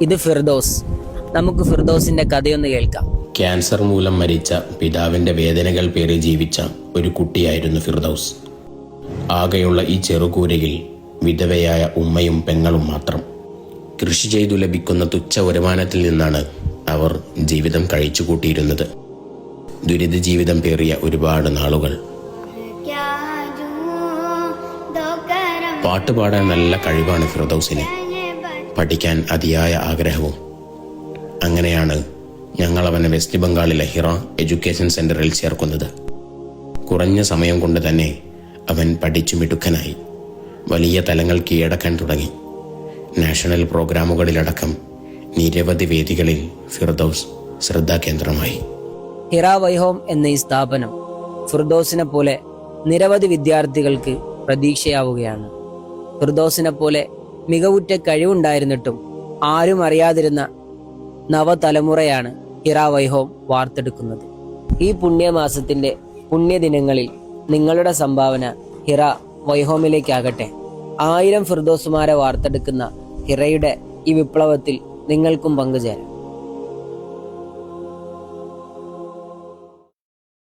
ഇത് ഫിർദൗസ്. നമുക്ക് ഫിർദൗസിന്റെ കഥയൊന്ന് കേൾക്കാം. ക്യാൻസർ മൂലം മരിച്ച പിതാവിന്റെ വേദനകൾ പേറി ജീവിച്ച ഒരു കുട്ടിയായിരുന്നു ഫിർദൗസ്. ആകെയുള്ള ഈ ചെറുകൂരയിൽ വിധവയായ ഉമ്മയും പെങ്ങളും മാത്രം. കൃഷി ചെയ്തു ലഭിക്കുന്ന തുച്ഛ വരുമാനത്തിൽ നിന്നാണ് അവർ ജീവിതം കഴിച്ചുകൂട്ടിയിരുന്നത്. ദുരിത ജീവിതം പേറിയ ഒരുപാട് നാളുകൾ. പാട്ടുപാടാൻ നല്ല കഴിവാണ് ഫിർദൗസിന്. പഠിക്കാൻ അതിയായ ആഗ്രഹവും. അങ്ങനെയാണ് ഞങ്ങൾ അവനെ വെസ്റ്റ് ബംഗാളിലെ ഹിറ എഡ്യൂക്കേഷൻ സെന്ററിൽ ചേർക്കുന്നത്. കുറഞ്ഞ സമയം കൊണ്ട് തന്നെ അവൻ പഠിച്ചു മിടുക്കനായി. വലിയ തലങ്ങൾ കീഴടക്കാൻ തുടങ്ങി. നാഷണൽ പ്രോഗ്രാമുകളിലടക്കം നിരവധി വേദികളിൽ ഫിർദൗസ് ശ്രദ്ധാകേന്ദ്രമായി. ഹിറ വൈഹോം എന്ന ഈ സ്ഥാപനം ഫിർദൗസിനെ പോലെ നിരവധി വിദ്യാർത്ഥികൾക്ക് പ്രതീക്ഷയാവുകയാണ്. ഫിർദൗസിനെ പോലെ മികവുറ്റ കഴിവുണ്ടായിരുന്നിട്ടും ആരും അറിയാതിരുന്ന നവതലമുറയാണ് ഹിറ വൈഹോം വാർത്തെടുക്കുന്നത്. ഈ പുണ്യമാസത്തിന്റെ പുണ്യദിനങ്ങളിൽ നിങ്ങളുടെ സംഭാവന ഹിറ വൈഹോമിലേക്കാകട്ടെ. 1000 ഫിർദൗസുമാരെ വാർത്തെടുക്കുന്ന ഹിറയുടെ ഈ വിപ്ലവത്തിൽ നിങ്ങൾക്കും പങ്കുചേരാം.